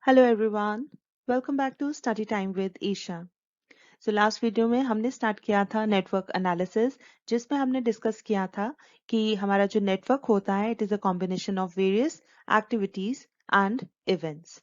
Hello everyone, welcome back to study time with Isha. So last video में हमने start किया था नेटवर्क एनालिसिस, जिसमें हमने डिस्कस किया था कि हमारा जो नेटवर्क होता है it is a combination of various activities and events.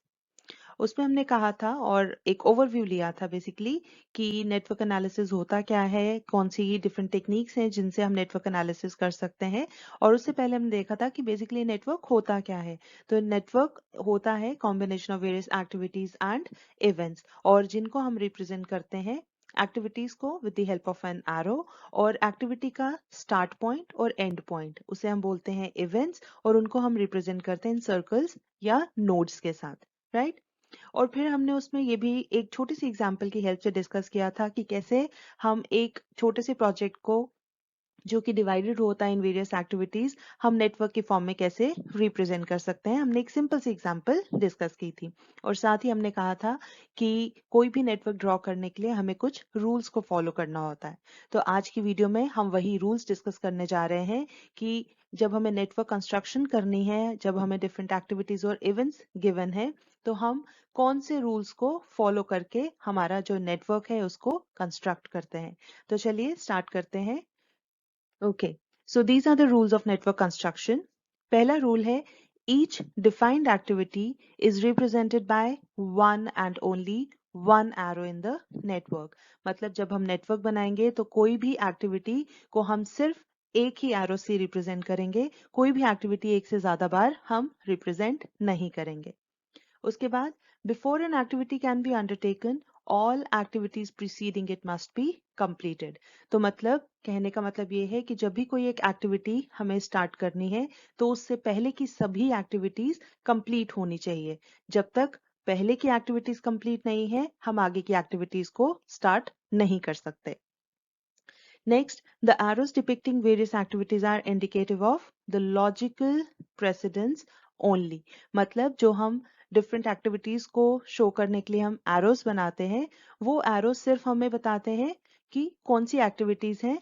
उसमें हमने कहा था और एक ओवरव्यू लिया था बेसिकली कि नेटवर्क एनालिसिस होता क्या है, कौन सी डिफरेंट टेक्निक्स हैं जिनसे हम नेटवर्क एनालिसिस कर सकते हैं। और उससे पहले हमने देखा था कि बेसिकली नेटवर्क होता क्या है। तो नेटवर्क होता है combination of various activities and events, और जिनको हम रिप्रेजेंट करते हैं एक्टिविटीज को with the help of an arrow, और एक्टिविटी का स्टार्ट पॉइंट और एंड पॉइंट उसे हम बोलते हैं इवेंट्स, और उनको हम रिप्रेजेंट करते हैं इन सर्कल्स या नोड्स के साथ, राइट। और फिर हमने उसमें ये भी एक छोटी सी एग्जांपल की हेल्प से डिस्कस किया था कि कैसे हम एक छोटे से प्रोजेक्ट को जो कि डिवाइडेड होता है इन वेरियस एक्टिविटीज, हम नेटवर्क के फॉर्म में कैसे रिप्रेजेंट कर सकते हैं। हमने एक सिंपल सी एग्जांपल डिस्कस की थी, और साथ ही हमने कहा था कि कोई भी नेटवर्क ड्रॉ करने के लिए हमें कुछ रूल्स को फॉलो करना होता है। तो आज की वीडियो में हम वही रूल्स डिस्कस करने जा रहे हैं कि जब हमें नेटवर्क कंस्ट्रक्शन करनी है, जब हमें डिफरेंट एक्टिविटीज और इवेंट्स गिवन है, तो हम कौन से रूल्स को फॉलो करके हमारा जो नेटवर्क है उसको कंस्ट्रक्ट करते हैं। तो चलिए स्टार्ट करते हैं। Okay, so these are the rules of network construction. पहला रूल है each defined activity is represented by one and only one arrow in the network. मतलब जब हम नेटवर्क बनाएंगे तो कोई भी एक्टिविटी को हम सिर्फ एक ही एरो से रिप्रेजेंट करेंगे, कोई भी एक्टिविटी एक से ज्यादा बार हम रिप्रेजेंट नहीं करेंगे। उसके बाद before an activity can be undertaken all activities preceding it must be completed. तो मतलब कहने का मतलब ये है कि जब भी कोई एक एक्टिविटी हमें स्टार्ट करनी है तो उससे पहले की सभी एक्टिविटीज कंप्लीट होनी चाहिए। जब तक पहले की एक्टिविटीज कंप्लीट नहीं है हम आगे की एक्टिविटीज को स्टार्ट नहीं कर सकते। Next, the arrows depicting various activities are indicative of the logical precedence only. मतलब जो हम डिफरेंट एक्टिविटीज को शो करने के लिए हम एरोस बनाते हैं, वो एरोस सिर्फ हमें बताते हैं कि कौन सी एक्टिविटीज हैं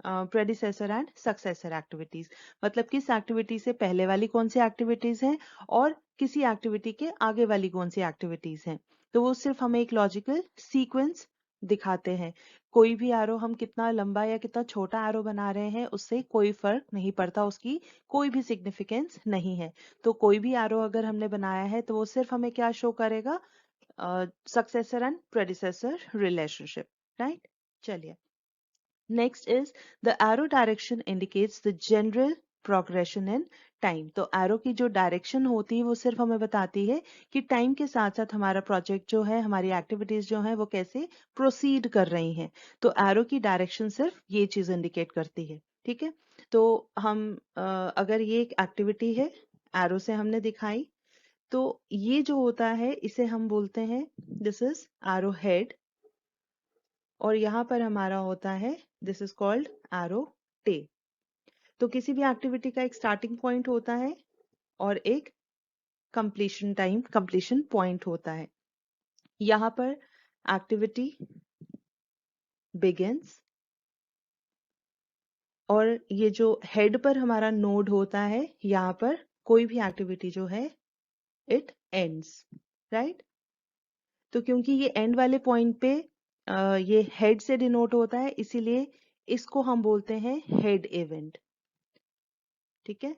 प्रेडिसेसर एंड सक्सेसर एक्टिविटीज। मतलब किस एक्टिविटी से पहले वाली कौन सी एक्टिविटीज हैं और किसी एक्टिविटी के आगे वाली कौन सी एक्टिविटीज हैं। तो वो सिर्फ हमें एक लॉजिकल सीक्वेंस दिखाते हैं। कोई भी एरो हम कितना लंबा या कितना छोटा एरो बना रहे हैं उससे कोई फर्क नहीं पड़ता, उसकी कोई भी सिग्निफिकेंस नहीं है। तो कोई भी एरो अगर हमने बनाया है तो वो सिर्फ हमें क्या शो करेगा, successor and predecessor relationship, right. चलिए, next is the arrow direction indicates the general progression in time. तो एरो की जो डायरेक्शन होती है वो सिर्फ हमें बताती है कि टाइम के साथ साथ हमारा प्रोजेक्ट जो है, हमारी एक्टिविटीज जो है वो कैसे प्रोसीड कर रही हैं। तो एरो की डायरेक्शन सिर्फ ये चीज इंडिकेट करती है, ठीक है। तो हम अगर ये एक एक्टिविटी है एरो से हमने दिखाई, तो ये जो होता है इसे हम बोलते हैं दिस इज एरो हेड, और यहाँ पर हमारा होता है this is called arrow tail. तो किसी भी एक्टिविटी का एक स्टार्टिंग पॉइंट होता है और एक कंप्लीशन टाइम, कंप्लीशन पॉइंट होता है। यहाँ पर एक्टिविटी बिगिंस, और ये जो हेड पर हमारा नोड होता है यहाँ पर कोई भी एक्टिविटी जो है इट एंड्स, राइट। तो क्योंकि ये एंड वाले पॉइंट पे ये हेड से डिनोट होता है, इसीलिए इसको हम बोलते हैं हेड इवेंट, ठीक है।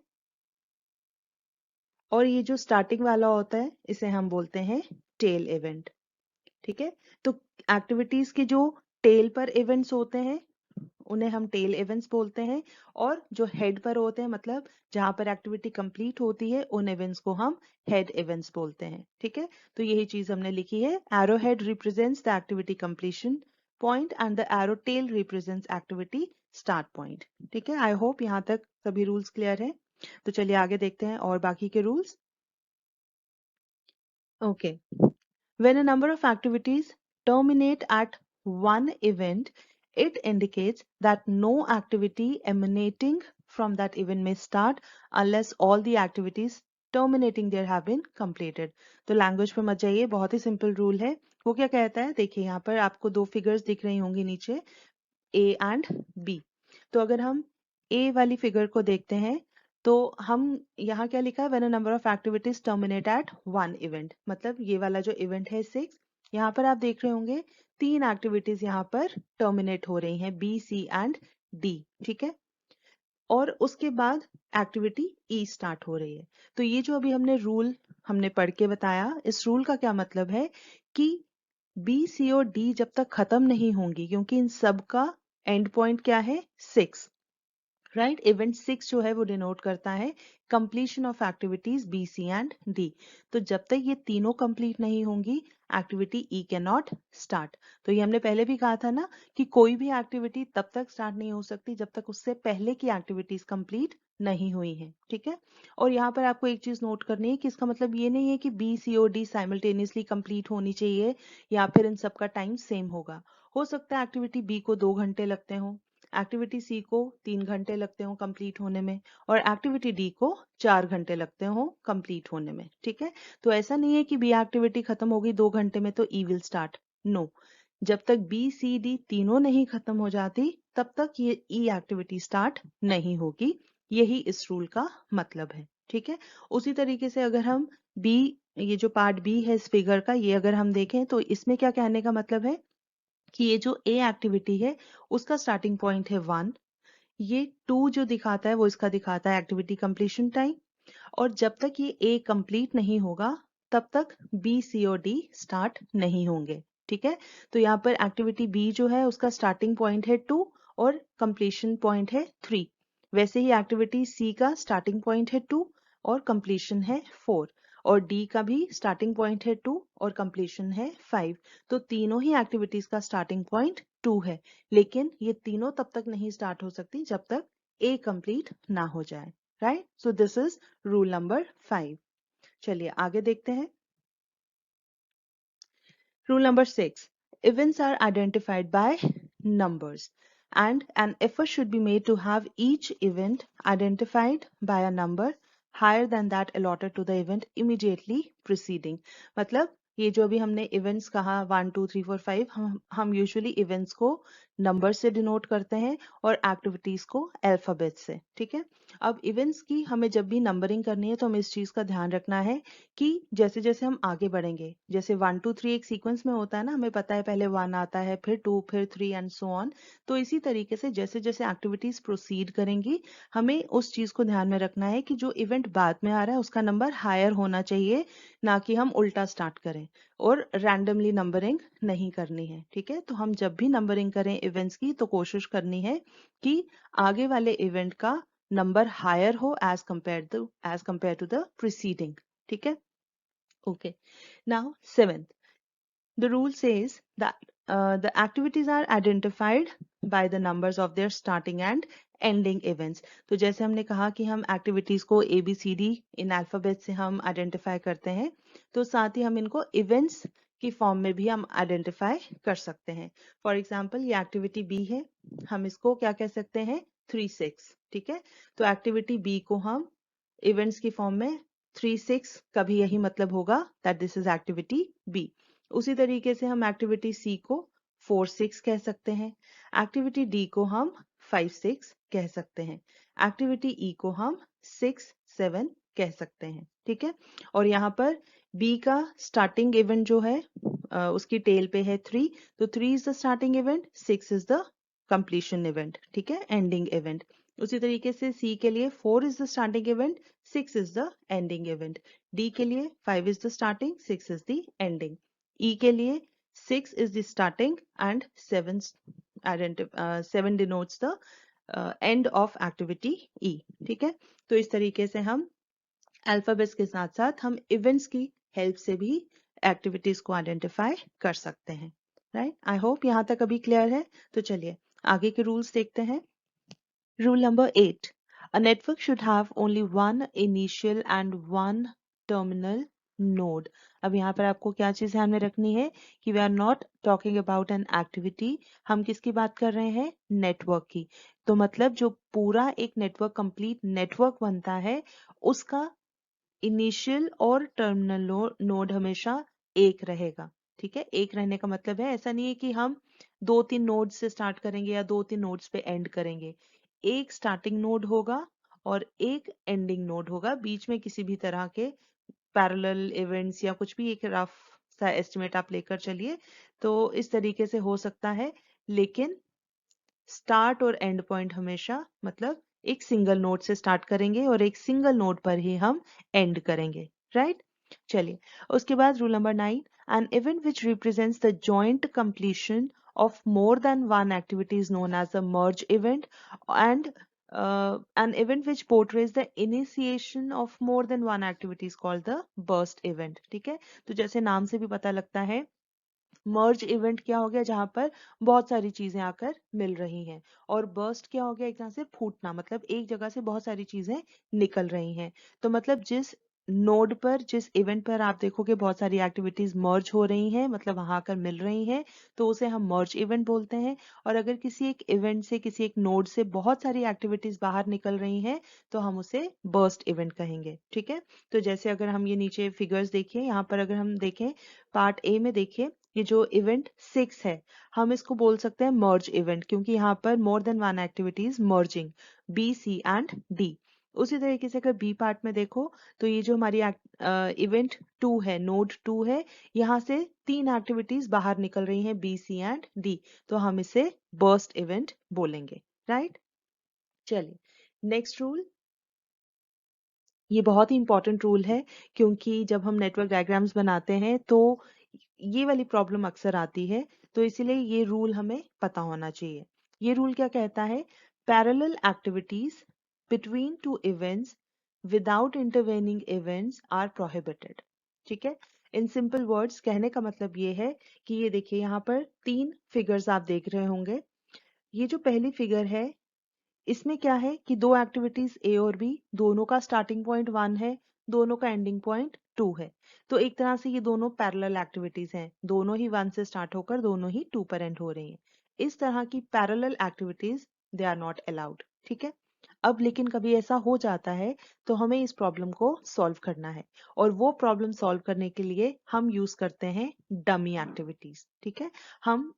और ये जो स्टार्टिंग वाला होता है इसे हम बोलते हैं टेल इवेंट, ठीक है। तो एक्टिविटीज के जो टेल पर इवेंट्स होते हैं उन्हें हम टेल इवेंट्स बोलते हैं, और जो हेड पर होते हैं मतलब जहां पर एक्टिविटी कंप्लीट होती है उन इवेंट्स को हम हेड इवेंट्स बोलते हैं, ठीक है। तो यही चीज हमने लिखी है, arrow head represents the activity completion point and the arrow tail represents activity start point, ठीक है। आई होप यहाँ तक सभी रूल्स क्लियर है। तो चलिए आगे देखते हैं और बाकी के rules. Okay, when a number of activities terminate at one event, it indicates that no activity emanating from that event may start unless all the activities terminating there have been completed. तो language पे मत जाइए, बहुत ही simple rule है। वो क्या कहता है, देखिए यहाँ पर आपको दो फिगर्स दिख रही होंगी नीचे, ए एंड बी। तो अगर हम ए वाली फिगर को देखते हैं तो हम यहाँ क्या लिखा है, when a number of activities terminate at one event, मतलब ये वाला जो इवेंट है 6, यहाँ पर आप देख रहे होंगे 3 एक्टिविटीज यहाँ पर टर्मिनेट हो रही हैं, बी, सी एंड डी, ठीक है। और उसके बाद एक्टिविटी ई स्टार्ट हो रही है। तो ये जो अभी हमने पढ़ के बताया, इस रूल का क्या मतलब है कि बी, सी और डी जब तक खत्म नहीं होंगी, क्योंकि इन सब का एंड पॉइंट क्या है, 6, राइट। इवेंट 6 जो है वो डिनोट करता है completion of activities B, C and D. तो जब तक ये तीनों कंप्लीट नहीं होंगी, activity E can not start. तो ये हमने पहले भी कहा था ना कि कोई भी एक्टिविटी तब तक स्टार्ट नहीं हो सकती जब तक उससे पहले की एक्टिविटीज कंप्लीट नहीं हुई है, ठीक है। और यहाँ पर आपको एक चीज नोट करनी है कि इसका मतलब ये नहीं है कि बी, सी और डी साइमल्टेनियसली कंप्लीट होनी चाहिए या फिर इन सबका टाइम सेम होगा। हो सकता है एक्टिविटी बी को 2 घंटे लगते हो, एक्टिविटी सी को 3 घंटे लगते हो कंप्लीट होने में, और एक्टिविटी डी को 4 घंटे लगते हो कंप्लीट होने में, ठीक है। तो ऐसा नहीं है कि बी एक्टिविटी खत्म होगी 2 घंटे में तो ई विल स्टार्ट, नो। जब तक बी, सी, डी तीनों नहीं खत्म हो जाती तब तक ये ई एक्टिविटी स्टार्ट नहीं होगी। यही इस रूल का मतलब है, ठीक है। उसी तरीके से अगर हम बी, ये जो पार्ट बी है इस फिगर का, ये अगर हम देखें तो इसमें क्या कहने का मतलब है कि ये जो ए एक्टिविटी है उसका स्टार्टिंग पॉइंट है 1, ये 2 जो दिखाता है वो इसका दिखाता है एक्टिविटी कंप्लीशन टाइम, और जब तक ये ए कंप्लीट नहीं होगा तब तक बी, सी और डी स्टार्ट नहीं होंगे, ठीक है। तो यहाँ पर एक्टिविटी बी जो है उसका स्टार्टिंग पॉइंट है 2 और कंप्लीशन पॉइंट है 3। वैसे ही एक्टिविटी सी का स्टार्टिंग पॉइंट है 2 और कंप्लीशन है 4, और डी का भी स्टार्टिंग पॉइंट है 2 और कंप्लीशन है 5। तो तीनों ही एक्टिविटीज का स्टार्टिंग पॉइंट 2 है, लेकिन ये तीनों तब तक नहीं स्टार्ट हो सकती जब तक ए कंप्लीट ना हो जाए, right. So this is rule number 5। चलिए आगे देखते हैं। Rule number 6. Events are identified by numbers, and an effort should be made to have each event identified by a number higher than that allotted to the event immediately preceding. मतलब ये जो भी हमने events कहा 1 2 3 4 5, हम usually events को number से denote करते हैं और एक्टिविटीज को अल्फाबेट से, ठीक है। अब इवेंट्स की हमें जब भी नंबरिंग करनी है तो हमें इस चीज का ध्यान रखना है कि जैसे जैसे हम आगे बढ़ेंगे, जैसे 1 2 3 एक सीक्वेंस में होता है ना, हमें पता है पहले 1 आता है, फिर 2, फिर 3 एंड सो ऑन। तो इसी तरीके से जैसे जैसे एक्टिविटीज प्रोसीड करेंगी, हमें उस चीज को ध्यान में रखना है कि जो इवेंट बाद में आ रहा है उसका नंबर हायर होना चाहिए, ना कि हम उल्टा स्टार्ट करें, और रैंडमली नंबरिंग नहीं करनी है, ठीक है। तो हम जब भी नंबरिंग करें इवेंट्स की तो कोशिश करनी है कि आगे वाले इवेंट का नंबर हायर हो as compare to the preceding, ठीक है। Okay. Now, seventh, the rule says that the activities are identified by the numbers of their starting and ending events. तो जैसे हमने कहा कि हम एक्टिविटीज को A B C D in alphabet से हम आइडेंटिफाई करते हैं, तो साथ ही हम इनको इवेंट्स की फॉर्म में भी हम आइडेंटिफाई कर सकते हैं। फॉर एग्जाम्पल ये एक्टिविटी बी है, हम इसको क्या कह सकते हैं, 3 6, ठीक है। तो एक्टिविटी बी को हम इवेंट्स की फॉर्म में 3 6 का भी यही मतलब होगा that this is activity B. उसी तरीके से हम एक्टिविटी सी को 4 6 कह सकते हैं, एक्टिविटी डी को हम 5 6 कह सकते हैं, एक्टिविटी ई को हम 6 7 कह सकते हैं, ठीक है। और यहाँ पर बी का स्टार्टिंग इवेंट जो है उसकी टेल पे है 3, तो 3 is the starting event, 6 is the completion event, ठीक है, एंडिंग इवेंट। उसी तरीके से सी के लिए 4 is the starting event, 6 is the ending event. D के लिए 5 is the starting, 6 is the ending. E के लिए 6 is the starting and 7 denotes the end of activity E. ठीक है। तो इस तरीके से हम अल्फाबेट्स के साथ साथ हम इवेंट्स की हेल्प से भी एक्टिविटीज को आइडेंटिफाई कर सकते हैं, राइट। आई होप यहाँ तक अभी क्लियर है। तो चलिए आगे के रूल्स देखते हैं। Rule number 8. A network should have only one initial and one terminal node. अब यहाँ पर आपको क्या चीज ध्यान में रखनी है कि we are not talking about an activity. हम किसकी बात कर रहे हैं, नेटवर्क की। तो मतलब जो पूरा एक नेटवर्क कंप्लीट नेटवर्क बनता है उसका इनिशियल और टर्मिनल नोड हमेशा एक रहेगा, ठीक है। एक रहने का मतलब है ऐसा नहीं है कि हम 2 3 नोड से स्टार्ट करेंगे या 2 3 नोड्स पे एंड करेंगे। एक स्टार्टिंग नोड होगा और एक एंडिंग नोड होगा बीच में किसी भी तरह के पैरेलल इवेंट्स या कुछ भी, एक रफ सा एस्टिमेट आप लेकर चलिए। तो इस तरीके से हो सकता है, लेकिन स्टार्ट और एंड पॉइंट हमेशा मतलब एक सिंगल नोड से स्टार्ट करेंगे और एक सिंगल नोड पर ही हम एंड करेंगे, राइट। चलिए, उसके बाद rule number 9, an event which represents the joint completion of more than one activity is known as a merge event, and an event which portrays the initiation of more than one activity is called the burst event। ठीक है, तो जैसे नाम से भी पता लगता है, मर्ज इवेंट क्या हो गया, जहां पर बहुत सारी चीजें आकर मिल रही हैं। और बर्स्ट क्या हो गया, एक तरह से फूटना, मतलब एक जगह से बहुत सारी चीजें निकल रही हैं। तो मतलब जिस नोड पर, जिस इवेंट पर आप देखोगे बहुत सारी एक्टिविटीज मर्ज हो रही हैं, मतलब वहां आकर मिल रही हैं, तो उसे हम मर्ज इवेंट बोलते हैं। और अगर किसी एक इवेंट से, किसी एक नोड से बहुत सारी एक्टिविटीज बाहर निकल रही हैं, तो हम उसे बर्स्ट इवेंट कहेंगे। ठीक है, तो जैसे अगर हम ये नीचे फिगर्स देखिए, यहाँ पर अगर हम देखें पार्ट ए में, देखिए ये जो इवेंट 6 है, हम इसको बोल सकते हैं मर्ज इवेंट, क्योंकि यहाँ पर more than one activities merging B, C and D. उसी तरीके से अगर बी पार्ट में देखो, तो ये जो हमारी इवेंट 2 है, नोड 2 है, यहाँ से 3 एक्टिविटीज बाहर निकल रही हैं, बी, सी एंड डी, तो हम इसे बर्स्ट इवेंट बोलेंगे, राइट। चलिए, नेक्स्ट रूल, ये बहुत ही इंपॉर्टेंट रूल है, क्योंकि जब हम नेटवर्क डायग्राम्स बनाते हैं तो ये वाली प्रॉब्लम अक्सर आती है, तो इसीलिए ये रूल हमें पता होना चाहिए। ये रूल क्या कहता है, parallel activities between two events without intervening events are prohibited. ठीक है, इन सिंपल वर्ड्स कहने का मतलब ये है कि ये देखिए, यहाँ पर 3 फिगर्स आप देख रहे होंगे। ये जो पहली फिगर है, इसमें क्या है कि दो एक्टिविटीज ए और बी, दोनों का स्टार्टिंग पॉइंट 1 है, दोनों का एंडिंग पॉइंट 2 है। तो एक तरह से ये दोनों पैरेलल एक्टिविटीज हैं, दोनों ही 1 से स्टार्ट होकर दोनों ही 2 पर एंड हो रही हैं। इस तरह की parallel activities they are not allowed. ठीक है, अब लेकिन कभी ऐसा हो जाता है, तो हमें इस प्रॉब्लम को सॉल्व करना है, और वो प्रॉब्लम सॉल्व करने के लिए हम यूज करते हैं डमी एक्टिविटीज। ठीक है, हम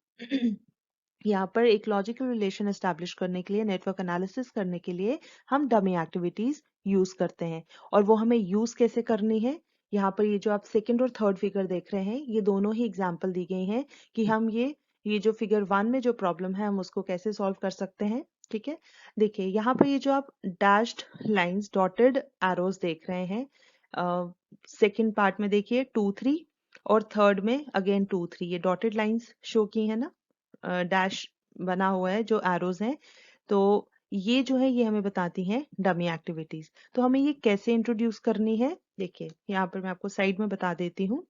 यहाँ पर एक लॉजिकल रिलेशन एस्टैब्लिश करने के लिए, नेटवर्क एनालिसिस करने के लिए हम डमी एक्टिविटीज यूज करते हैं। और वो हमें यूज कैसे करनी है, यहाँ पर ये जो आप सेकंड और थर्ड फिगर देख रहे हैं, ये दोनों ही एग्जाम्पल दी गई हैं कि हम ये जो फिगर 1 में जो प्रॉब्लम है, हम उसको कैसे सॉल्व कर सकते हैं। ठीक है, देखिए यहाँ पर ये जो आप डैश्ड लाइंस, डॉटेड एरोज देख रहे हैं, सेकेंड पार्ट में देखिए 2 3, और थर्ड में अगेन 2 3, ये डॉटेड लाइंस शो की है ना, डैश बना हुआ है जो एरोज हैं। तो ये जो है, ये हमें बताती हैं डमी एक्टिविटीज। तो हमें ये कैसे इंट्रोड्यूस करनी है, देखिए यहाँ पर मैं आपको साइड में बता देती हूँ।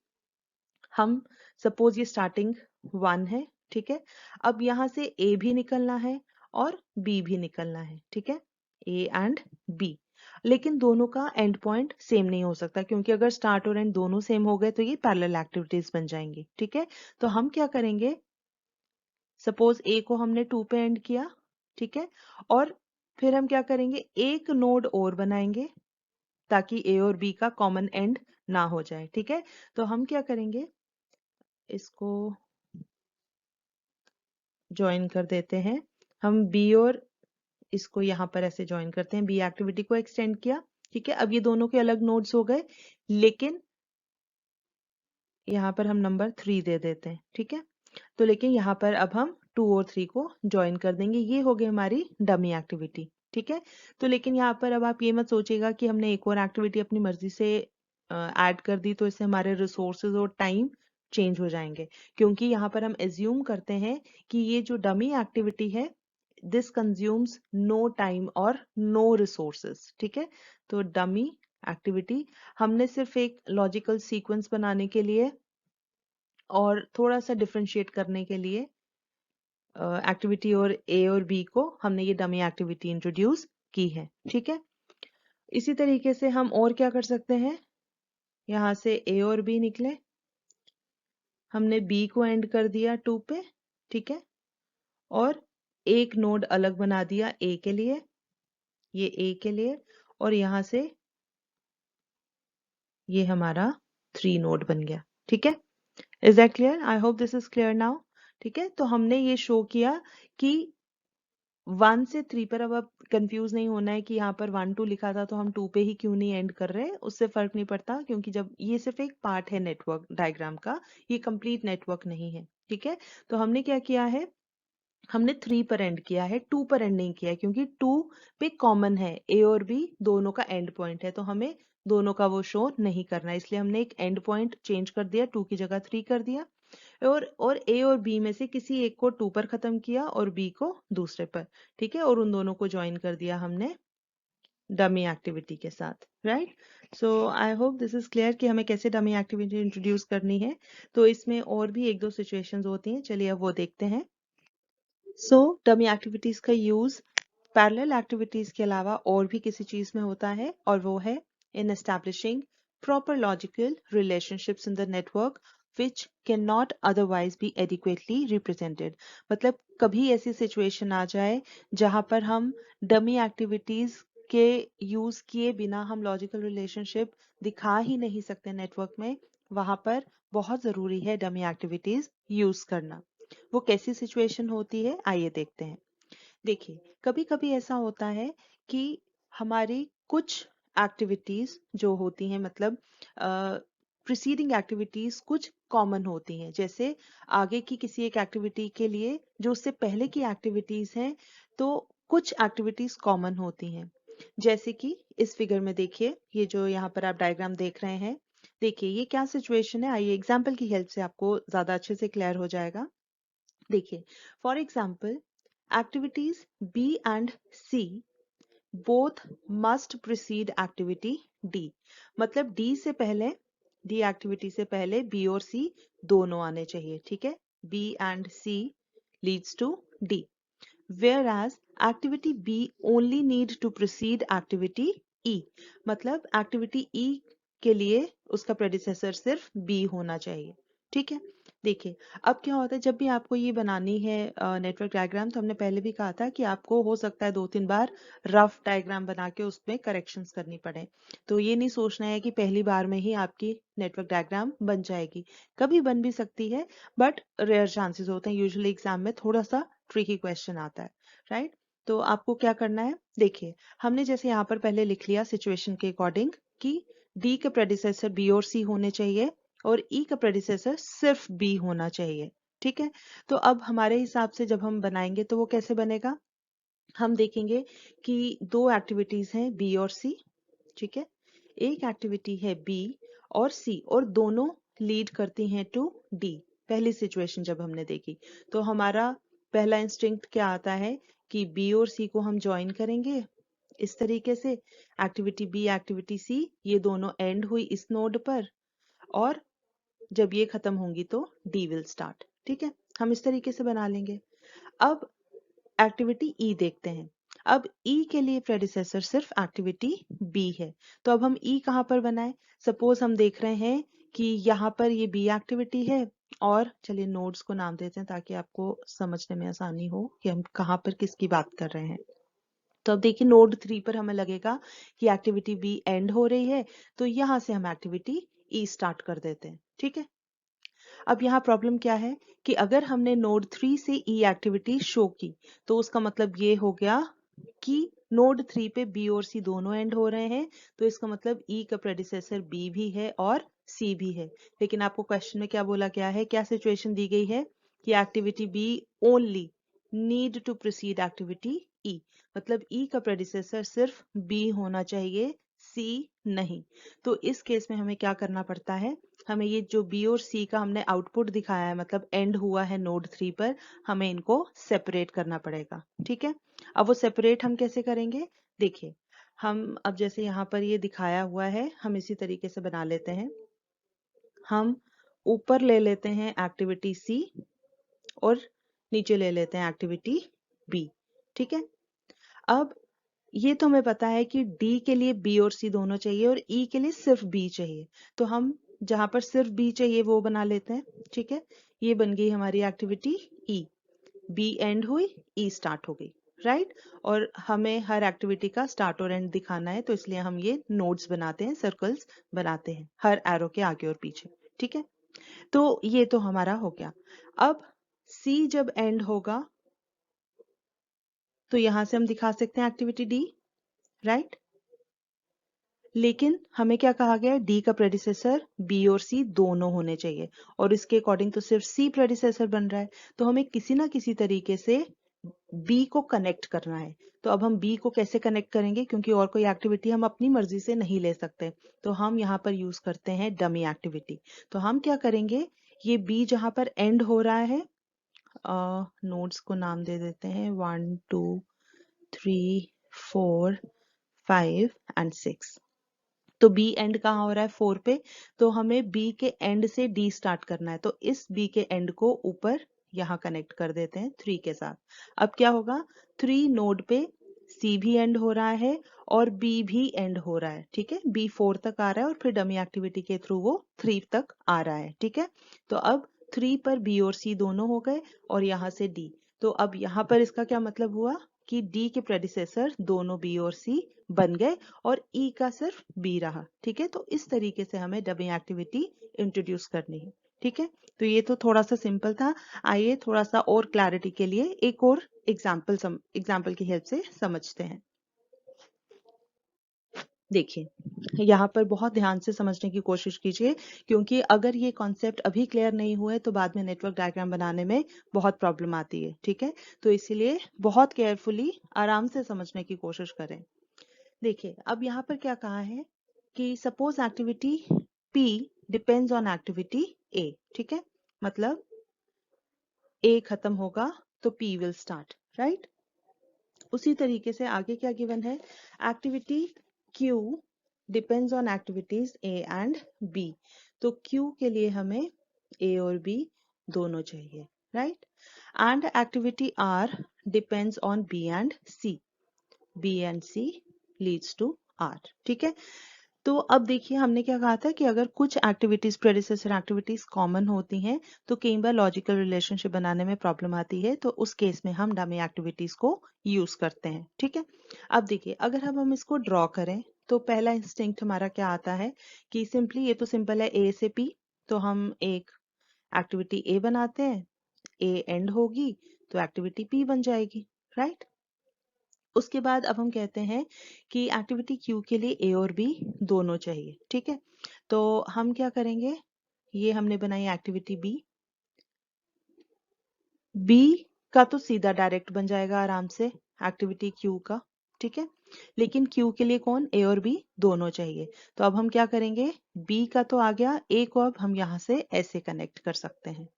हम सपोज ये स्टार्टिंग 1 है, ठीक है, अब यहाँ से ए भी निकलना है और बी भी निकलना है। ठीक है, ए एंड बी, लेकिन दोनों का एंड पॉइंट सेम नहीं हो सकता, क्योंकि अगर स्टार्ट और एंड दोनों सेम हो गए तो ये पैरेलल एक्टिविटीज बन जाएंगी। ठीक है, तो हम क्या करेंगे, सपोज ए को हमने 2 पे एंड किया, ठीक है, और फिर हम क्या करेंगे, एक नोड और बनाएंगे ताकि ए और बी का कॉमन एंड ना हो जाए। ठीक है, तो हम क्या करेंगे, इसको ज्वाइन कर देते हैं, हम बी और इसको यहाँ पर ऐसे ज्वाइन करते हैं, बी एक्टिविटी को एक्सटेंड किया। ठीक है, अब ये दोनों के अलग नोड्स हो गए, लेकिन यहाँ पर हम नंबर 3 दे देते हैं। ठीक है, तो लेकिन यहाँ पर अब हम 2 और 3 को ज्वाइन कर देंगे, ये हो गई हमारी डमी एक्टिविटी। ठीक है, तो लेकिन यहाँ पर अब आप ये मत सोचिएगा कि हमने एक और एक्टिविटी अपनी मर्जी से ऐड कर दी, तो इससे हमारे रिसोर्सेज और टाइम चेंज हो जाएंगे, क्योंकि यहाँ पर हम एज्यूम करते हैं कि ये जो डमी एक्टिविटी है, दिस कंज्यूम्स नो टाइम और नो रिसोर्सेज। ठीक है, तो डमी एक्टिविटी हमने सिर्फ एक लॉजिकल सीक्वेंस बनाने के लिए और थोड़ा सा डिफरेंशिएट करने के लिए एक्टिविटी और ए और बी को हमने ये डमी एक्टिविटी इंट्रोड्यूस की है। ठीक है, इसी तरीके से हम और क्या कर सकते हैं, यहाँ से ए और बी निकले, हमने बी को एंड कर दिया 2 पे। ठीक है, और एक नोड अलग बना दिया ए के लिए, ये ए के लिए, और यहाँ से ये हमारा 3 नोड बन गया। ठीक है, is that clear, I hope this is clear now. ठीक है, तो हमने ये शो किया कि 1 से 3 पर अब आप कंफ्यूज नहीं होना है कि यहाँ पर 1 2 लिखा था तो हम 2 पे ही क्यों नहीं एंड कर रहे, उससे फर्क नहीं पड़ता, क्योंकि जब ये सिर्फ एक पार्ट है नेटवर्क डायग्राम का, ये कंप्लीट नेटवर्क नहीं है। ठीक है, तो हमने क्या किया है, हमने 3 पर एंड किया है, 2 पर एंड नहीं किया है, क्योंकि 2 पे कॉमन है, ए और बी दोनों का एंड पॉइंट है, तो हमें दोनों का वो शो नहीं करना, इसलिए हमने एक एंड पॉइंट चेंज कर दिया, 2 की जगह 3 कर दिया। और ए और बी में से किसी एक को 2 पर खत्म किया और बी को दूसरे पर। ठीक है, और उन दोनों को ज्वाइन कर दिया हमने डमी एक्टिविटी के साथ। Right, so I hope this is clear कि हमें कैसे डमी एक्टिविटी इंट्रोड्यूस करनी है। तो इसमें और भी 1 2 सिचुएशंस होती हैं, चलिए अब वो देखते हैं। सो डमी एक्टिविटीज का यूज पैरेलल एक्टिविटीज के अलावा और भी किसी चीज में होता है, और वो है in establishing proper logical relationships in the network which cannot otherwise be adequately represented। मतलब कभी ऐसी सिचुएशन आ जाए जहां पर हम डमी एक्टिविटीज के यूज किए बिना हम लॉजिकल रिलेशनशिप दिखा ही नहीं सकते नेटवर्क में, वहां पर बहुत जरूरी है डमी एक्टिविटीज यूज करना। वो कैसी सिचुएशन होती है, आइए देखते हैं। देखिए, कभी कभी ऐसा होता है कि हमारी कुछ एक्टिविटीज जो होती हैं, मतलब प्रिसीडिंग एक्टिविटीज कुछ कॉमन होती हैं, जैसे आगे की किसी एक एक्टिविटी के लिए जो उससे पहले की एक्टिविटीज हैं, तो कुछ एक्टिविटीज कॉमन होती हैं। जैसे कि इस फिगर में देखिए, ये जो यहाँ पर आप डायग्राम देख रहे हैं, देखिए ये क्या सिचुएशन है, आइए एग्जाम्पल की हेल्प से आपको ज्यादा अच्छे से क्लियर हो जाएगा। देखिए, for example activities B and C both must precede activity D. मतलब डी एक्टिविटी से पहले बी और सी दोनों आने चाहिए। ठीक है, B and C leads to D, whereas activity B only need to precede activity E। मतलब एक्टिविटी E के लिए उसका प्रेडिसेसर सिर्फ B होना चाहिए। ठीक है, देखिए अब क्या होता है, जब भी आपको ये बनानी है नेटवर्क डायग्राम, तो हमने पहले भी कहा था कि आपको हो सकता है 2 3 बार रफ डायग्राम बना के उसमें करेक्शंस करनी पड़े। तो ये नहीं सोचना है कि पहली बार में ही आपकी नेटवर्क डायग्राम बन जाएगी, कभी बन भी सकती है, बट रेयर चांसेस होते हैं, यूजुअली एग्जाम में थोड़ा सा ट्रिकी क्वेश्चन आता है। राइट, तो आपको क्या करना है, देखिए हमने जैसे यहाँ पर पहले लिख लिया सिचुएशन के अकॉर्डिंग कि डी के प्रेडिसेसर बी और सी होने चाहिए और ई का प्रेडिसेसर सिर्फ बी होना चाहिए। ठीक है, तो अब हमारे हिसाब से जब हम बनाएंगे तो वो कैसे बनेगा, हम देखेंगे कि 2 एक्टिविटीज हैं बी और सी। ठीक है, एक एक्टिविटी है बी और सी और दोनों लीड करती हैं टू डी। पहली सिचुएशन जब हमने देखी, तो हमारा पहला इंस्टिंक्ट क्या आता है कि बी और सी को हम ज्वाइन करेंगे इस तरीके से, एक्टिविटी बी एक्टिविटी सी ये दोनों एंड हुई इस नोड पर, और जब ये खत्म होंगी तो डी विल स्टार्ट। ठीक है, हम इस तरीके से बना लेंगे। अब एक्टिविटी ई देखते हैं। अब ई के लिए प्रेडिसेसर सिर्फ एक्टिविटी बी है, तो अब हम ई कहाँ पर बनाएं, सपोज हम देख रहे हैं कि यहाँ पर ये बी एक्टिविटी है, और चलिए नोड्स को नाम देते हैं ताकि आपको समझने में आसानी हो कि हम कहाँ पर किसकी बात कर रहे हैं। तो अब देखिए नोड 3 पर हमें लगेगा कि एक्टिविटी बी एंड हो रही है, तो यहाँ से हम एक्टिविटी ई स्टार्ट कर देते हैं। ठीक है, अब यहाँ प्रॉब्लम क्या है कि अगर हमने नोड 3 से ई एक्टिविटी शो की, तो उसका मतलब ये हो गया कि नोड 3 पे बी और सी दोनों एंड हो रहे हैं, तो इसका मतलब ई का प्रेडिसेसर बी भी है और सी भी है। लेकिन आपको क्वेश्चन में क्या बोला गया है, क्या सिचुएशन दी गई है कि activity B only need to proceed activity E. मतलब ई का प्रेडिसेसर सिर्फ बी होना चाहिए, सी नहीं। तो इस केस में हमें क्या करना पड़ता है, हमें ये जो बी और सी का हमने आउटपुट दिखाया है, मतलब एंड हुआ है नोड 3 पर, हमें इनको सेपरेट करना पड़ेगा। ठीक है, अब वो सेपरेट हम कैसे करेंगे, देखिए हम अब जैसे यहाँ पर ये दिखाया हुआ है, हम इसी तरीके से बना लेते हैं। हम ऊपर ले लेते हैं एक्टिविटी सी और नीचे ले लेते हैं एक्टिविटी बी। ठीक है, अब ये तो हमें पता है कि डी के लिए बी और सी दोनों चाहिए और ई के लिए सिर्फ बी चाहिए, तो हम जहां पर सिर्फ बी चाहिए वो बना लेते हैं। ठीक है, ये बन गई हमारी एक्टिविटी ई, बी एंड हुई ई स्टार्ट हो गई। राइट, और हमें हर एक्टिविटी का स्टार्ट और एंड दिखाना है, तो इसलिए हम ये नोड्स बनाते हैं, सर्कल्स बनाते हैं हर एरो के आगे और पीछे। ठीक है, तो ये तो हमारा हो गया। अब सी जब एंड होगा तो यहां से हम दिखा सकते हैं एक्टिविटी डी, राइट। लेकिन हमें क्या कहा गया है, डी का प्रेडिसेसर बी और सी दोनों होने चाहिए, और इसके अकॉर्डिंग तो सिर्फ सी प्रेडिसेसर बन रहा है। तो हमें किसी ना किसी तरीके से बी को कनेक्ट करना है। तो अब हम बी को कैसे कनेक्ट करेंगे, क्योंकि और कोई एक्टिविटी हम अपनी मर्जी से नहीं ले सकते, तो हम यहाँ पर यूज करते हैं डमी एक्टिविटी। तो हम क्या करेंगे, ये बी जहां पर एंड हो रहा है, नोड्स को नाम दे देते हैं 1 2 3 4 5 एंड 6। तो बी एंड कहाँ हो रहा है, 4 पे, तो हमें बी के एंड से डी स्टार्ट करना है। तो इस बी के एंड को ऊपर यहाँ कनेक्ट कर देते हैं 3 के साथ। अब क्या होगा, 3 नोड पे सी भी एंड हो रहा है और बी भी एंड हो रहा है, ठीक है। बी 4 तक आ रहा है और फिर डमी एक्टिविटी के थ्रू वो 3 तक आ रहा है, ठीक है। तो अब 3 पर बी और सी दोनों हो गए और यहाँ से डी। तो अब यहाँ पर इसका क्या मतलब हुआ कि डी के प्रेडिसेसर दोनों बी और सी बन गए और ई का सिर्फ बी रहा, ठीक है। तो इस तरीके से हमें डमी एक्टिविटी इंट्रोड्यूस करनी है, ठीक है। तो ये तो थोड़ा सा सिंपल था। आइए थोड़ा सा और क्लैरिटी के लिए एक और एग्जाम्पल की हेल्प से समझते हैं। देखिए यहाँ पर बहुत ध्यान से समझने की कोशिश कीजिए, क्योंकि अगर ये कॉन्सेप्ट अभी क्लियर नहीं हुए तो बाद में नेटवर्क डायग्राम बनाने में बहुत प्रॉब्लम आती है, ठीक है। तो इसीलिए बहुत केयरफुली आराम से समझने की कोशिश करें। देखिए अब यहाँ पर क्या कहा है कि suppose activity P depends on activity A, ठीक है। मतलब A खत्म होगा तो P विल स्टार्ट, राइट। उसी तरीके से आगे क्या गिवन है, activity Q depends on activities A and B। तो Q के लिए हमें A और B दोनों चाहिए, right. And activity R depends on B and C, B and C leads to R, ठीक है। तो अब देखिए हमने क्या कहा था कि अगर कुछ एक्टिविटीज प्रेडिसेसर एक्टिविटीज कॉमन होती हैं तो कई बार लॉजिकल रिलेशनशिप बनाने में प्रॉब्लम आती है, तो उस केस में हम डमी एक्टिविटीज को यूज करते हैं, ठीक है। अब देखिए अगर हम इसको ड्रॉ करें तो पहला इंस्टिंक्ट हमारा क्या आता है कि सिंपली, ये तो सिंपल है, ए से पी। तो हम एक एक्टिविटी ए बनाते हैं, ए एंड होगी तो एक्टिविटी पी बन जाएगी, राइट। उसके बाद अब हम कहते हैं कि एक्टिविटी क्यू के लिए ए और बी दोनों चाहिए, ठीक है। तो हम क्या करेंगे, ये हमने बनाई एक्टिविटी बी, बी का तो सीधा डायरेक्ट बन जाएगा आराम से एक्टिविटी क्यू का, ठीक है। लेकिन क्यू के लिए कौन, ए और बी दोनों चाहिए। तो अब हम क्या करेंगे, बी का तो आ गया, ए को अब हम यहाँ से ऐसे कनेक्ट कर सकते हैं,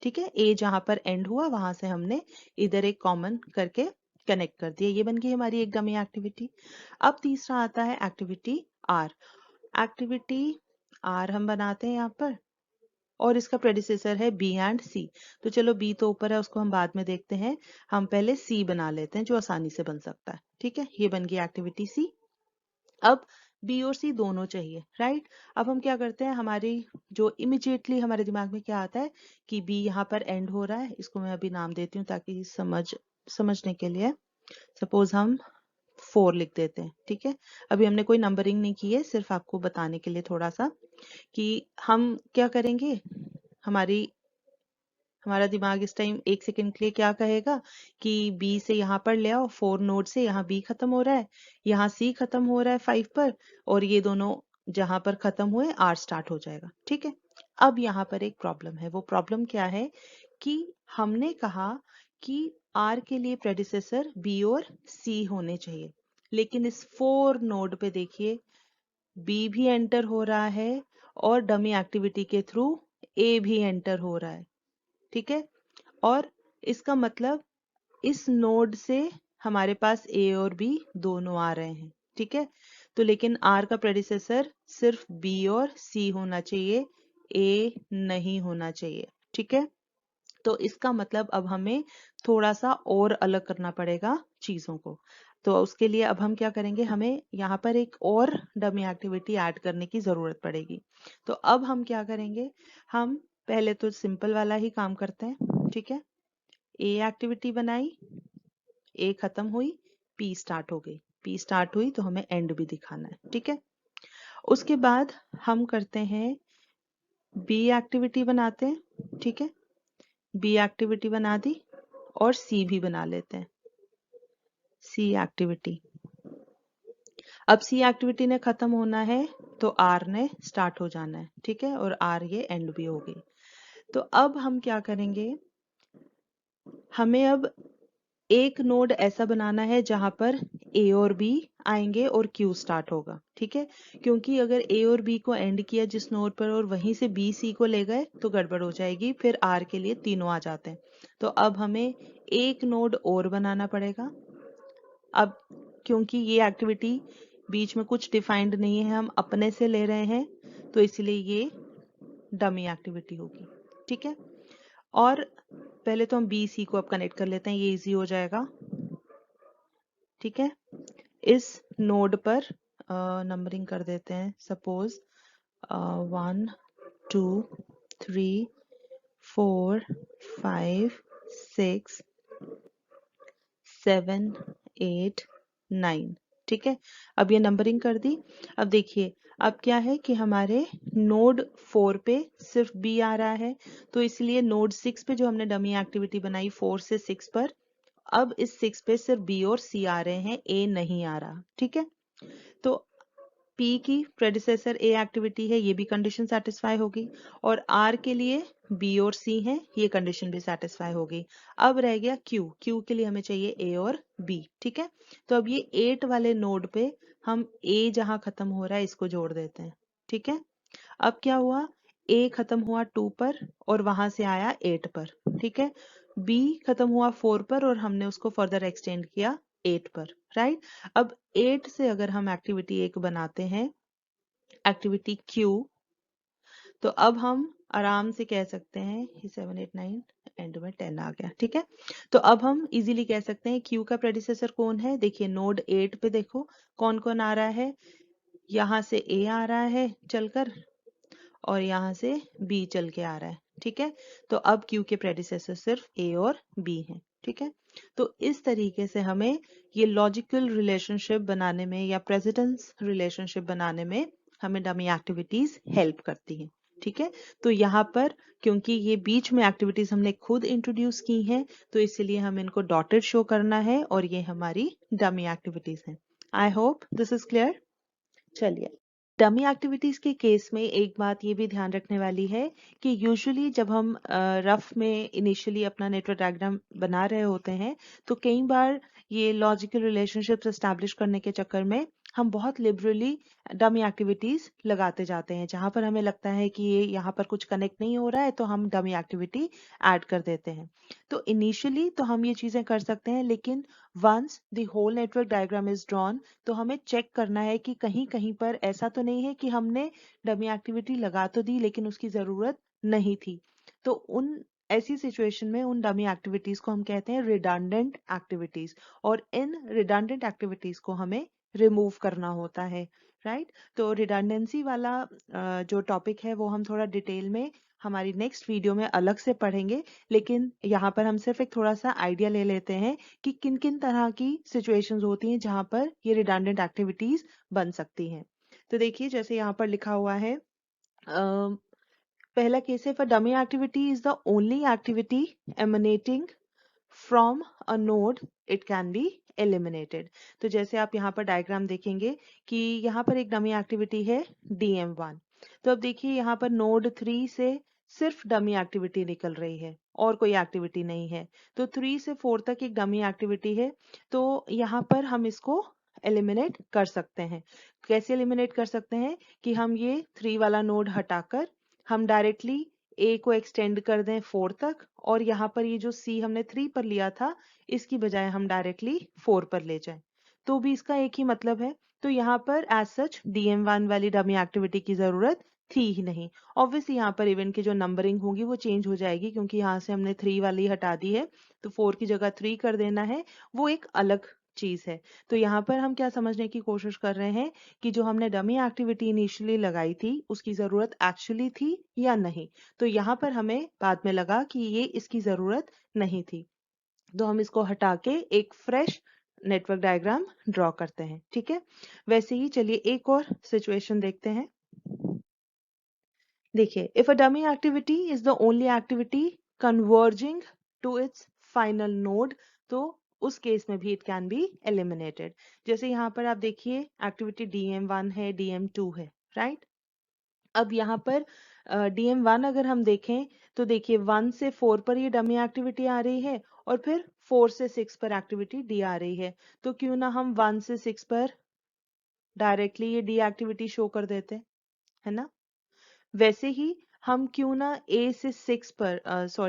ठीक है। ए जहां पर एंड हुआ वहां से हमने इधर एक कॉमन करके कनेक्ट कर दिया, ये बन गई हमारी एक डमी एक्टिविटी। अब तीसरा आता है एक्टिविटी आर। एक्टिविटी आर हम बनाते हैं यहाँ पर और इसका प्रेडिसेसर है बी एंड सी। तो चलो बी तो ऊपर है, उसको हम बाद में देखते हैं, हम पहले सी बना लेते हैं जो आसानी से बन सकता है, ठीक है। ये बन गई एक्टिविटी सी। अब बी और सी दोनों चाहिए, राइट। अब हम क्या करते हैं, हमारी जो इमिजिएटली हमारे दिमाग में क्या आता है कि बी यहाँ पर एंड हो रहा है, इसको मैं अभी नाम देती हूँ ताकि समझने के लिए। सपोज हम 4 लिख देते हैं, ठीक है। अभी हमने कोई नंबरिंग नहीं की है, सिर्फ आपको बताने के लिए थोड़ा सा कि हम क्या करेंगे। हमारी हमारा दिमाग इस टाइम 1 सेकंड के लिए क्या कहेगा कि बी से यहाँ पर ले आओ, 4 नोड से यहाँ बी खत्म हो रहा है, यहाँ सी खत्म हो रहा है 5 पर, और ये दोनों जहां पर खत्म हुए आर स्टार्ट हो जाएगा, ठीक है। अब यहाँ पर एक प्रॉब्लम है, वो प्रॉब्लम क्या है कि हमने कहा कि आर के लिए प्रेडिसेसर बी और सी होने चाहिए, लेकिन इस 4 नोड पे देखिए बी भी एंटर हो रहा है और डमी एक्टिविटी के थ्रू ए भी एंटर हो रहा है, ठीक है। और इसका मतलब इस नोड से हमारे पास ए और बी दोनों आ रहे हैं, ठीक है। तो लेकिन आर का प्रेडिसेसर सिर्फ बी और सी होना चाहिए, ए नहीं होना चाहिए, ठीक है। तो इसका मतलब अब हमें थोड़ा सा और अलग करना पड़ेगा चीजों को। तो उसके लिए अब हम क्या करेंगे, हमें यहाँ पर एक और डमी एक्टिविटी ऐड करने की जरूरत पड़ेगी। तो अब हम क्या करेंगे, हम पहले तो सिंपल वाला ही काम करते हैं, ठीक है। ए एक्टिविटी बनाई, ए खत्म हुई, पी स्टार्ट हो गई, पी स्टार्ट हुई तो हमें एंड भी दिखाना है, ठीक है। उसके बाद हम करते हैं बी एक्टिविटी बनाते हैं, ठीक है। बी एक्टिविटी बना दी और सी भी बना लेते हैं। सी एक्टिविटी। अब सी एक्टिविटी ने खत्म होना है तो आर ने स्टार्ट हो जाना है, ठीक है, और आर ये एंड भी हो गई। तो अब हम क्या करेंगे, हमें अब एक नोड ऐसा बनाना है जहां पर ए और बी आएंगे और क्यू स्टार्ट होगा, ठीक है, क्योंकि अगर ए और बी को एंड किया जिस नोड पर और वहीं से बी सी को ले गए तो गड़बड़ हो जाएगी, फिर आर के लिए तीनों आ जाते हैं। तो अब हमें एक नोड और बनाना पड़ेगा। अब क्योंकि ये एक्टिविटी बीच में कुछ डिफाइंड नहीं है, हम अपने से ले रहे हैं, तो इसलिए ये डमी एक्टिविटी होगी, ठीक है। और पहले तो हम बी सी को अब कनेक्ट कर लेते हैं, ये इजी हो जाएगा, ठीक है। इस नोड पर नंबरिंग कर देते हैं, सपोज 1 2 3 4 5 6 7 8 9, ठीक है। अब ये नंबरिंग कर दी। अब देखिए अब क्या है कि हमारे नोड 4 पे सिर्फ बी आ रहा है, तो इसलिए नोड 6 पे जो हमने डमी एक्टिविटी बनाई 4 से 6 पर, अब इस 6 पे सिर्फ बी और सी आ रहे हैं, ए नहीं आ रहा, ठीक है। तो P की प्रेडिसेसर A एक्टिविटी है, ये भी कंडीशन सेटिस्फाई होगी, और R के लिए B और C है, ये कंडीशन भी सेटिस्फाई होगी। अब रह गया Q के लिए हमें चाहिए A और B, ठीक है। तो अब ये 8 वाले नोड पे हम A जहां खत्म हो रहा है इसको जोड़ देते हैं, ठीक है। अब क्या हुआ, A खत्म हुआ 2 पर और वहां से आया 8 पर, ठीक है। B खत्म हुआ 4 पर और हमने उसको फर्दर एक्सटेंड किया 8 पर, राइट। अब 8 से अगर हम एक्टिविटी एक बनाते हैं, एक्टिविटी Q, तो अब हम आराम से कह सकते हैं 7 8 9 एंड में 10 आ गया, ठीक है। तो अब हम इजीली कह सकते हैं Q का प्रेडिसेसर कौन है, देखिए नोड 8 पे देखो कौन कौन आ रहा है, यहाँ से A आ रहा है चलकर और यहाँ से B चल के आ रहा है, ठीक है। तो अब Q के प्रेडिसेसर सिर्फ A और B हैं, ठीक है। तो इस तरीके से हमें ये लॉजिकल रिलेशनशिप बनाने में या प्रेसिडेंस रिलेशनशिप बनाने में हमें डमी एक्टिविटीज हेल्प करती हैं, ठीक है। तो यहाँ पर क्योंकि ये बीच में एक्टिविटीज हमने खुद इंट्रोड्यूस की हैं, तो इसलिए हमें इनको डॉटेड शो करना है और ये हमारी डमी एक्टिविटीज हैं। I hope this is clear. चलिए, डमी एक्टिविटीज के केस में एक बात ये भी ध्यान रखने वाली है कि यूजुअली जब हम रफ में इनिशियली अपना नेटवर्क डायग्राम बना रहे होते हैं, तो कई बार ये लॉजिकल रिलेशनशिप्स एस्टैब्लिश करने के चक्कर में हम बहुत लिबरली डमी एक्टिविटीज लगाते जाते हैं, जहां पर हमें लगता है कि ये यहाँ पर कुछ कनेक्ट नहीं हो रहा है तो हम डमी एक्टिविटी ऐड कर देते हैं। तो इनिशियली तो हम ये चीजें कर सकते हैं, लेकिन once the whole network diagram is drawn, तो हमें चेक करना है कि कहीं कहीं पर ऐसा तो नहीं है कि हमने डमी एक्टिविटी लगा तो दी लेकिन उसकी जरूरत नहीं थी। तो उन ऐसी सिचुएशन में उन डमी एक्टिविटीज को हम कहते हैं रिडंडेंट एक्टिविटीज, और इन रिडंडेंट एक्टिविटीज को हमें रिमूव करना होता है, राइट। तो रिडंडेंसी वाला जो टॉपिक है वो हम थोड़ा डिटेल में हमारी नेक्स्ट वीडियो में अलग से पढ़ेंगे, लेकिन यहाँ पर हम सिर्फ एक थोड़ा सा आइडिया ले लेते हैं कि किन किन तरह की सिचुएशंस होती हैं जहां पर ये रिडंडेंट एक्टिविटीज बन सकती हैं। तो देखिए जैसे यहाँ पर लिखा हुआ है, पहला केस है, for dummy activity is the only activity emanating from a node it can be eliminated. तो जैसे आप यहाँ पर डायग्राम देखेंगे कि यहाँ पर एक डमी एक्टिविटी है DM1, तो अब देखिए यहाँ पर नोड 3 से सिर्फ डमी एक्टिविटी निकल रही है और कोई एक्टिविटी नहीं है, तो 3 से 4 तक एक डमी एक्टिविटी है। तो यहाँ पर हम इसको एलिमिनेट कर सकते हैं। कैसे एलिमिनेट कर सकते हैं कि हम ये 3 वाला नोड हटाकर हम डायरेक्टली A को एक्सटेंड कर दें 4 तक, और यहाँ पर ये जो C हमने 3 पर लिया था इसकी बजाय हम डायरेक्टली 4 पर ले जाएं, तो भी इसका एक ही मतलब है। तो यहाँ पर एज सच DM1 वाली डमी एक्टिविटी की जरूरत थी ही नहीं। ऑब्वियसली यहाँ पर इवेंट की जो नंबरिंग होगी वो चेंज हो जाएगी, क्योंकि यहाँ से हमने 3 वाली हटा दी है, तो 4 की जगह 3 कर देना है, वो एक अलग चीज है। तो यहाँ पर हम क्या समझने की कोशिश कर रहे हैं कि जो हमने डमी एक्टिविटी इनिशियली लगाई थी उसकी जरूरत एक्चुअली थी या नहीं। तो यहाँ पर हमें बाद में लगा कि ये इसकी जरूरत नहीं थी, तो हम इसको हटा के एक फ्रेश नेटवर्क डायग्राम ड्रॉ करते हैं, ठीक है। वैसे ही चलिए एक और सिचुएशन देखते हैं। देखिए, if a dummy activity is the only activity converging to its final node, तो उस केस में भी इट कैन बी एलिमिनेटेड। जैसे यहाँ पर आप देखिए एक्टिविटी DM1 है, DM2 है, राइट। अब यहाँ पर DM1 अगर हम देखें तो देखिए 1 से 4 पर ये डमी एक्टिविटी आ रही है और फिर 4 से 6 पर एक्टिविटी डी आ रही है। तो क्यों ना हम 1 से 6 पर डायरेक्टली ये डी एक्टिविटी शो कर देते, है ना। वैसे ही हम क्यों ना ए से 6 पर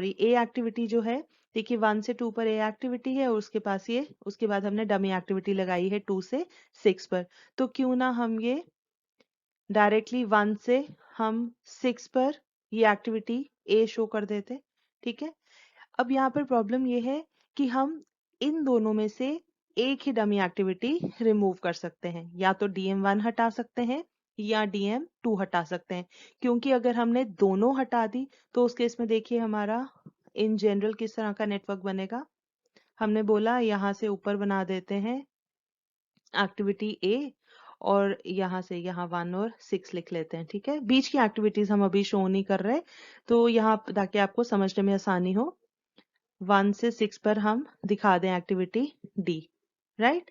ए एक्टिविटी जो है, देखिए 1 से 2 पर ए एक्टिविटी है और उसके पास ये उसके बाद हमने डमी एक्टिविटी लगाई है 2 से 6 पर। तो क्यों ना हम ये डायरेक्टली 1 से हम 6 पर ये एक्टिविटी ए शो कर देते, ठीक है। अब यहाँ पर प्रॉब्लम ये है कि हम इन दोनों में से एक ही डमी एक्टिविटी रिमूव कर सकते हैं, या तो DM1 हटा सकते हैं या DM2 हटा सकते हैं। क्योंकि अगर हमने दोनों हटा दी तो उस केस में देखिए हमारा इन जनरल किस तरह का नेटवर्क बनेगा। हमने बोला यहाँ से ऊपर बना देते हैं एक्टिविटी ए और यहाँ से यहाँ 1 और 6 लिख लेते हैं, ठीक है। बीच की एक्टिविटीज हम अभी शो नहीं कर रहे, तो यहाँ ताकि आपको समझने में आसानी हो 1 से 6 पर हम दिखा दें एक्टिविटी डी, राइट।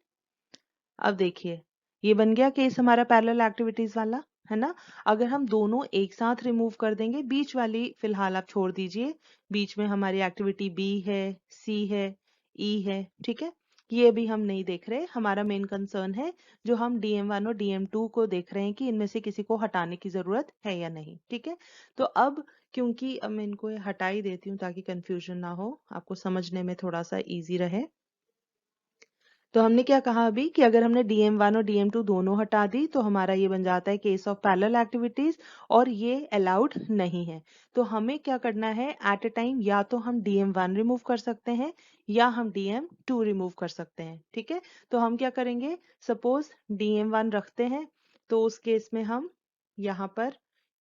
अब देखिए ये बन गया केस हमारा पैरेलल एक्टिविटीज वाला, है ना। अगर हम दोनों एक साथ रिमूव कर देंगे, बीच वाली फिलहाल आप छोड़ दीजिए, बीच में हमारी एक्टिविटी बी है, सी है, ई है, ठीक है। ये भी हम नहीं देख रहे, हमारा मेन कंसर्न है जो हम DM1 और DM2 को देख रहे हैं कि इनमें से किसी को हटाने की जरूरत है या नहीं, ठीक है। तो अब क्योंकि अब मैं इनको हटा ही देती हूँ ताकि कंफ्यूजन ना हो, आपको समझने में थोड़ा सा इजी रहे। तो हमने क्या कहा अभी कि अगर हमने DM1 और DM2 दोनों हटा दी तो हमारा ये बन जाता है केस ऑफ पैरेलल एक्टिविटीज और ये अलाउड नहीं है। तो हमें क्या करना है एट अ टाइम, या तो हम DM1 रिमूव कर सकते हैं या हम DM2 रिमूव कर सकते हैं, ठीक है। तो हम क्या करेंगे, सपोज DM1 रखते हैं तो उस केस में हम यहाँ पर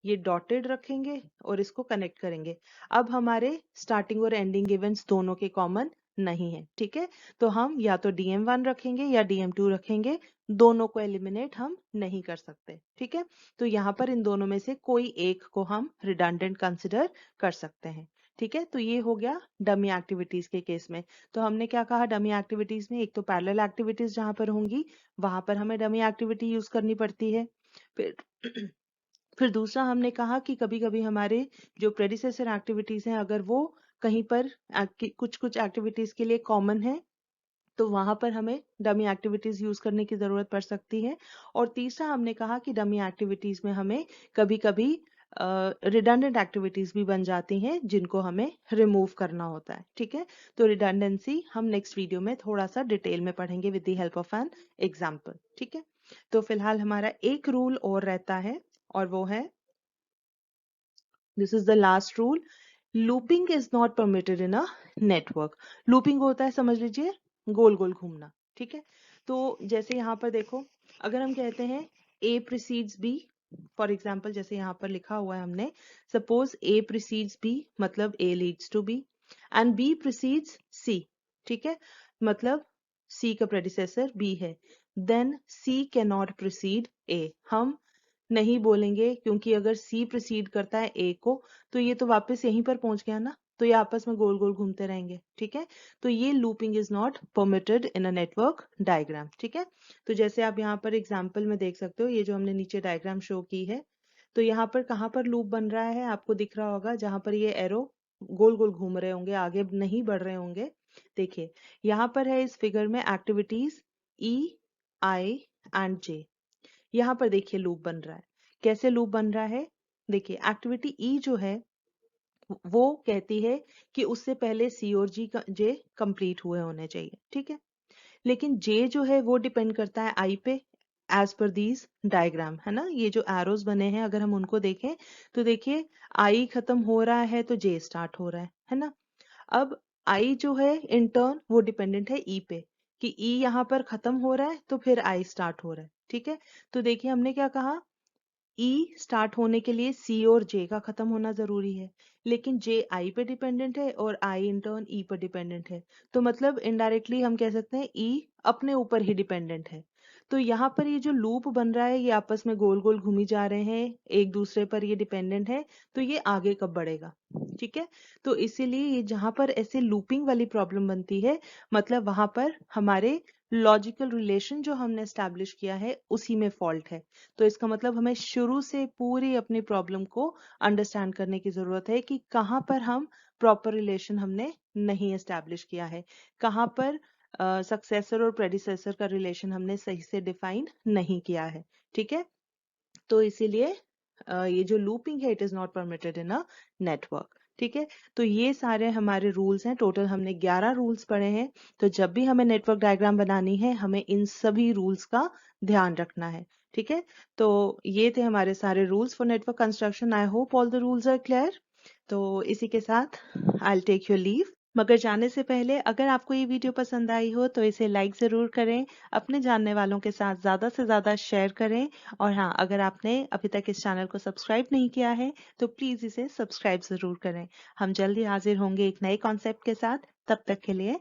ये डॉटेड रखेंगे और इसको कनेक्ट करेंगे। अब हमारे स्टार्टिंग और एंडिंग इवेंट्स दोनों के कॉमन नहीं है, ठीक है। तो हम या तो DM1 रखेंगे या DM2 रखेंगे, दोनों को एलिमिनेट हम नहीं कर सकते, ठीक है। तो यहाँ पर इन दोनों में से कोई एक को हम रिडंडेंट कंसिडर कर सकते हैं, ठीक है। तो ये हो गया डमी एक्टिविटीज के केस में। तो हमने क्या कहा, डमी एक्टिविटीज में एक तो पैरेलल एक्टिविटीज जहां पर होंगी वहां पर हमें डमी एक्टिविटी यूज करनी पड़ती है। फिर फिर दूसरा हमने कहा कि कभी कभी हमारे जो प्रेडिसेसर एक्टिविटीज हैं अगर वो कहीं पर कुछ कुछ एक्टिविटीज के लिए कॉमन है तो वहां पर हमें डमी एक्टिविटीज यूज करने की जरूरत पड़ सकती है। और तीसरा हमने कहा कि डमी एक्टिविटीज में हमें कभी कभी रिडंडेंट एक्टिविटीज भी बन जाती हैं जिनको हमें रिमूव करना होता है, ठीक है। तो रिडंडेंसी हम नेक्स्ट वीडियो में थोड़ा सा डिटेल में पढ़ेंगे with the help of an example, ठीक है। तो फिलहाल हमारा एक रूल और रहता है और वो है, this is the last rule, looping is not permitted in a network. Looping होता है, समझ लीजिए, गोल गोल घूमना, ठीक है। तो जैसे यहाँ पर देखो, अगर हम कहते हैं A precedes B, for example जैसे यहाँ पर लिखा हुआ है हमने, सपोज A precedes B मतलब A leads to B and B precedes C, ठीक है, मतलब C का प्रेडिसेसर B है, then C cannot proceed A। हम नहीं बोलेंगे क्योंकि अगर C प्रोसीड करता है A को तो ये तो वापस यहीं पर पहुंच गया ना, तो ये आपस में गोल गोल घूमते रहेंगे, ठीक है। तो ये looping is not permitted in a network diagram, ठीक है। तो जैसे आप यहाँ पर एग्जांपल में देख सकते हो, ये जो हमने नीचे डायग्राम शो की है, तो यहाँ पर कहाँ पर लूप बन रहा है आपको दिख रहा होगा, जहां पर ये एरो गोल गोल घूम रहे होंगे, आगे नहीं बढ़ रहे होंगे। देखिए यहाँ पर है इस फिगर में activities E, I and J। यहाँ पर देखिए लूप बन रहा है, कैसे लूप बन रहा है, देखिए एक्टिविटी E जो है वो कहती है कि उससे पहले C और J कंप्लीट हुए होने चाहिए, ठीक है। लेकिन J जो है वो डिपेंड करता है I पे, एज पर दीज डायग्राम, है ना। ये जो एरोज बने हैं अगर हम उनको देखें तो देखिए I खत्म हो रहा है तो J स्टार्ट हो रहा है ना। अब I जो है इन टर्न वो डिपेंडेंट है E पे, कि E यहाँ पर खत्म हो रहा है तो फिर I स्टार्ट हो रहा है, ठीक है। तो देखिए हमने क्या कहा, E स्टार्ट होने के लिए C और J का खत्म होना जरूरी है, लेकिन J I पे डिपेंडेंट है और I इन टर्न E पर डिपेंडेंट है। तो मतलब इनडायरेक्टली हम कह सकते हैं E अपने ऊपर ही डिपेंडेंट है। तो यहाँ पर ये जो लूप बन रहा है ये आपस में गोल गोल घूमी जा रहे हैं, एक दूसरे पर ये डिपेंडेंट है, तो ये आगे कब बढ़ेगा। ठीक है, तो इसीलिए ये जहां पर ऐसे लूपिंग वाली प्रॉब्लम बनती है, मतलब वहां पर हमारे लॉजिकल रिलेशन जो हमने एस्टैब्लिश किया है उसी में फॉल्ट है। तो इसका मतलब हमें शुरू से पूरी अपनी प्रॉब्लम को अंडरस्टैंड करने की जरूरत है कि कहाँ पर हम प्रॉपर रिलेशन हमने नहीं एस्टैब्लिश किया है, कहाँ पर सक्सेसर और प्रेडिसेसर का रिलेशन हमने सही से डिफाइन नहीं किया है। ठीक है, तो इसीलिए ये जो लूपिंग है it is not permitted in a network. ठीक है, तो ये सारे हमारे रूल्स हैं, टोटल हमने 11 रूल्स पढ़े हैं। तो जब भी हमें नेटवर्क डायग्राम बनानी है हमें इन सभी रूल्स का ध्यान रखना है। ठीक है, तो ये थे हमारे सारे rules for network construction. I hope all the rules are clear. तो इसी के साथ I will take your leave. मगर जाने से पहले अगर आपको ये वीडियो पसंद आई हो तो इसे लाइक ज़रूर करें, अपने जानने वालों के साथ ज़्यादा से ज़्यादा शेयर करें। और हाँ, अगर आपने अभी तक इस चैनल को सब्सक्राइब नहीं किया है तो प्लीज़ इसे सब्सक्राइब ज़रूर करें। हम जल्दी हाजिर होंगे एक नए कॉन्सेप्ट के साथ। तब तक के लिए